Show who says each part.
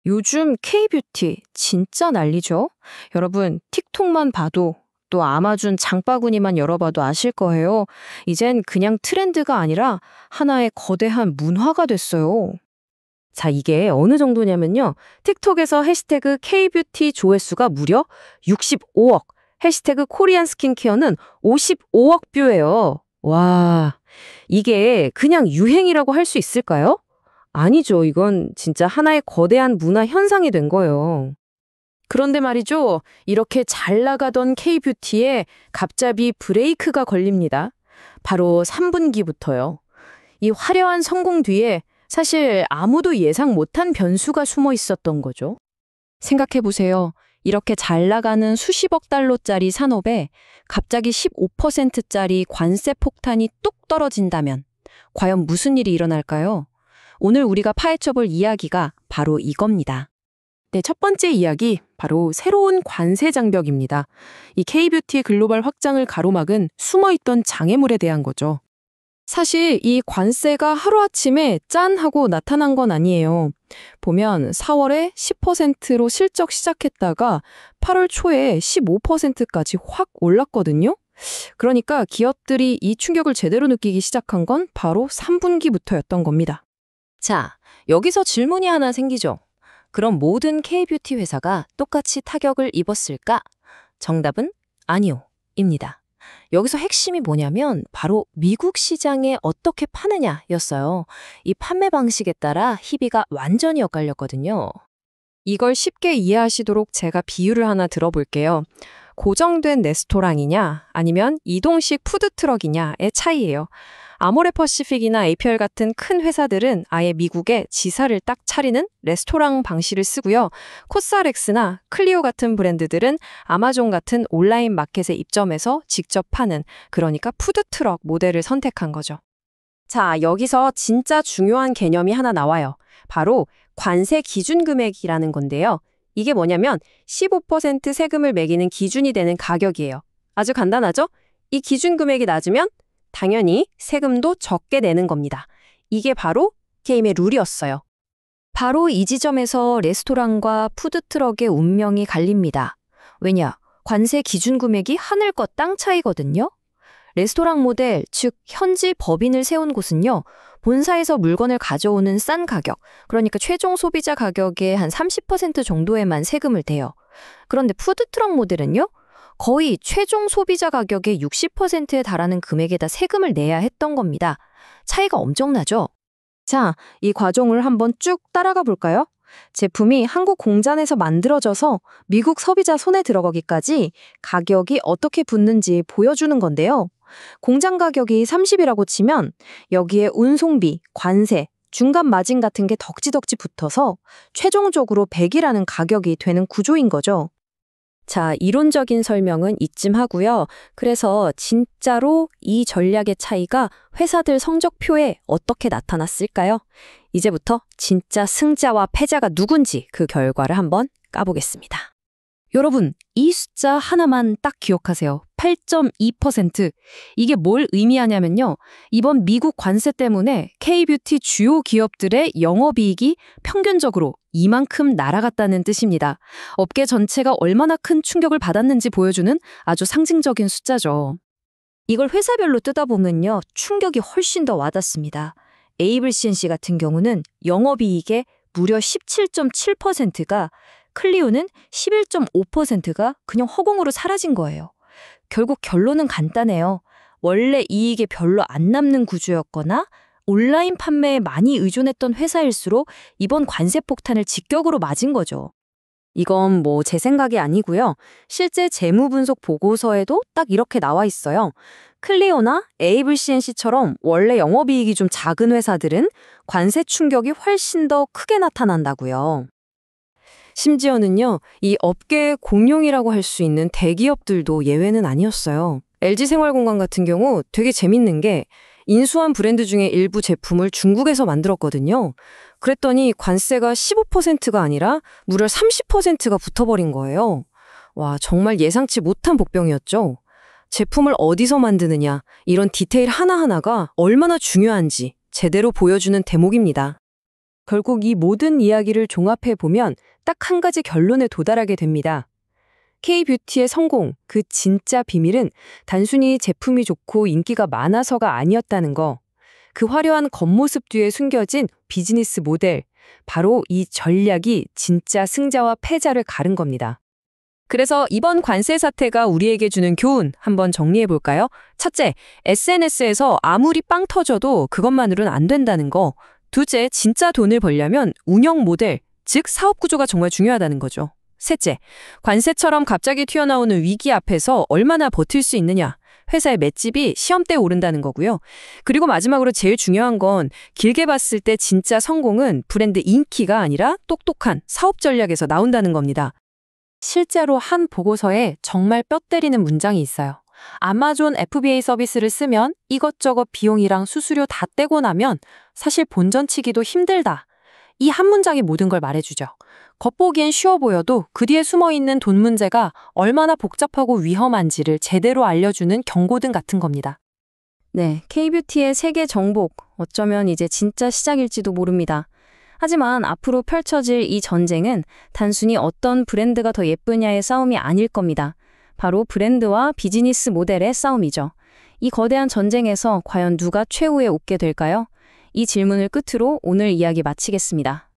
Speaker 1: 요즘 K뷰티 진짜 난리죠? 여러분, 틱톡만 봐도 또 아마존 장바구니만 열어봐도 아실 거예요. 이젠 그냥 트렌드가 아니라 하나의 거대한 문화가 됐어요. 자, 이게 어느 정도냐면요. 틱톡에서 해시태그 K뷰티 조회수가 무려 65억, 해시태그 코리안 스킨케어는 55억 뷰예요. 와, 이게 그냥 유행이라고 할 수 있을까요? 아니죠. 이건 진짜 하나의 거대한 문화 현상이 된 거예요. 그런데 말이죠. 이렇게 잘 나가던 K뷰티에 갑자기 브레이크가 걸립니다. 바로 3분기부터요. 이 화려한 성공 뒤에 사실 아무도 예상 못한 변수가 숨어 있었던 거죠. 생각해 보세요. 이렇게 잘 나가는 수십억 달러짜리 산업에 갑자기 15%짜리 관세 폭탄이 뚝 떨어진다면 과연 무슨 일이 일어날까요? 오늘 우리가 파헤쳐볼 이야기가 바로 이겁니다. 네, 첫 번째 이야기, 바로 새로운 관세 장벽입니다. 이 K뷰티의 글로벌 확장을 가로막은 숨어있던 장애물에 대한 거죠. 사실 이 관세가 하루아침에 짠 하고 나타난 건 아니에요. 보면 4월에 10%로 실적 시작했다가 8월 초에 15%까지 확 올랐거든요. 그러니까 기업들이 이 충격을 제대로 느끼기 시작한 건 바로 3분기부터였던 겁니다. 자, 여기서 질문이 하나 생기죠. 그럼 모든 K뷰티 회사가 똑같이 타격을 입었을까? 정답은 아니요, 입니다. 여기서 핵심이 뭐냐면 바로 미국 시장에 어떻게 파느냐였어요. 이 판매 방식에 따라 희비가 완전히 엇갈렸거든요. 이걸 쉽게 이해하시도록 제가 비유를 하나 들어볼게요. 고정된 레스토랑이냐 아니면 이동식 푸드트럭이냐의 차이예요. 아모레퍼시픽이나 APL 같은 큰 회사들은 아예 미국에 지사를 딱 차리는 레스토랑 방식을 쓰고요. 코스알엑스나 클리오 같은 브랜드들은 아마존 같은 온라인 마켓에 입점해서 직접 파는, 그러니까 푸드트럭 모델을 선택한 거죠. 자, 여기서 진짜 중요한 개념이 하나 나와요. 바로 관세 기준 금액이라는 건데요. 이게 뭐냐면 15% 세금을 매기는 기준이 되는 가격이에요. 아주 간단하죠? 이 기준 금액이 낮으면 당연히 세금도 적게 내는 겁니다. 이게 바로 게임의 룰이었어요. 바로 이 지점에서 레스토랑과 푸드트럭의 운명이 갈립니다. 왜냐? 관세 기준 금액이 하늘과 땅 차이거든요. 레스토랑 모델, 즉 현지 법인을 세운 곳은요, 본사에서 물건을 가져오는 싼 가격, 그러니까 최종 소비자 가격의 한 30% 정도에만 세금을 대요. 그런데 푸드트럭 모델은요, 거의 최종 소비자 가격의 60%에 달하는 금액에다 세금을 내야 했던 겁니다. 차이가 엄청나죠? 자, 이 과정을 한번 쭉 따라가 볼까요? 제품이 한국 공장에서 만들어져서 미국 소비자 손에 들어가기까지 가격이 어떻게 붙는지 보여주는 건데요. 공장 가격이 30이라고 치면 여기에 운송비, 관세, 중간 마진 같은 게 덕지덕지 붙어서 최종적으로 100이라는 가격이 되는 구조인 거죠. 자, 이론적인 설명은 이쯤 하고요. 그래서 진짜로 이 전략의 차이가 회사들 성적표에 어떻게 나타났을까요? 이제부터 진짜 승자와 패자가 누군지 그 결과를 한번 까보겠습니다. 여러분, 이 숫자 하나만 딱 기억하세요. 8.2%. 이게 뭘 의미하냐면요. 이번 미국 관세 때문에 K뷰티 주요 기업들의 영업이익이 평균적으로 이만큼 날아갔다는 뜻입니다. 업계 전체가 얼마나 큰 충격을 받았는지 보여주는 아주 상징적인 숫자죠. 이걸 회사별로 뜯어보면요, 충격이 훨씬 더 와닿습니다. 에이블 CNC 같은 경우는 영업이익의 무려 17.7%가, 클리오는 11.5%가 그냥 허공으로 사라진 거예요. 결국 결론은 간단해요. 원래 이익에 별로 안 남는 구조였거나 온라인 판매에 많이 의존했던 회사일수록 이번 관세 폭탄을 직격으로 맞은 거죠. 이건 뭐 제 생각이 아니고요. 실제 재무 분석 보고서에도 딱 이렇게 나와 있어요. 클리오나 에이블 CNC처럼 원래 영업이익이 좀 작은 회사들은 관세 충격이 훨씬 더 크게 나타난다고요. 심지어는요, 이 업계의 공룡이라고 할 수 있는 대기업들도 예외는 아니었어요. LG생활건강 같은 경우 되게 재밌는 게 인수한 브랜드 중에 일부 제품을 중국에서 만들었거든요. 그랬더니 관세가 15%가 아니라 무려 30%가 붙어버린 거예요. 와, 정말 예상치 못한 복병이었죠. 제품을 어디서 만드느냐, 이런 디테일 하나하나가 얼마나 중요한지 제대로 보여주는 대목입니다.
Speaker 2: 결국 이 모든 이야기를 종합해 보면 딱 한 가지 결론에 도달하게 됩니다. K-뷰티의 성공, 그 진짜 비밀은 단순히 제품이 좋고 인기가 많아서가 아니었다는 거. 그 화려한 겉모습 뒤에 숨겨진 비즈니스 모델, 바로 이 전략이 진짜 승자와 패자를 가른 겁니다. 그래서 이번 관세 사태가 우리에게 주는 교훈 한번 정리해 볼까요? 첫째, SNS에서 아무리 빵 터져도 그것만으로는 안 된다는 거. 둘째, 진짜 돈을 벌려면 운영 모델, 즉 사업 구조가 정말 중요하다는 거죠. 셋째, 관세처럼 갑자기 튀어나오는 위기 앞에서 얼마나 버틸 수 있느냐. 회사의 맷집이 시험대에 오른다는 거고요. 그리고 마지막으로 제일 중요한 건 길게 봤을 때 진짜 성공은 브랜드 인기가 아니라 똑똑한 사업 전략에서 나온다는 겁니다. 실제로 한 보고서에 정말 뼈 때리는 문장이 있어요. 아마존 FBA 서비스를 쓰면 이것저것 비용이랑 수수료 다 떼고 나면 사실 본전 치기도 힘들다. 이 한 문장이 모든 걸 말해주죠. 겉보기엔 쉬워 보여도 그 뒤에 숨어있는 돈 문제가 얼마나 복잡하고 위험한지를 제대로 알려주는 경고등 같은 겁니다.
Speaker 1: 네, K-뷰티의 세계 정복, 어쩌면 이제 진짜 시작일지도 모릅니다. 하지만 앞으로 펼쳐질 이 전쟁은 단순히 어떤 브랜드가 더 예쁘냐의 싸움이 아닐 겁니다. 바로 브랜드와 비즈니스 모델의 싸움이죠. 이 거대한 전쟁에서 과연 누가 최후에 오게 될까요? 이 질문을 끝으로 오늘 이야기 마치겠습니다.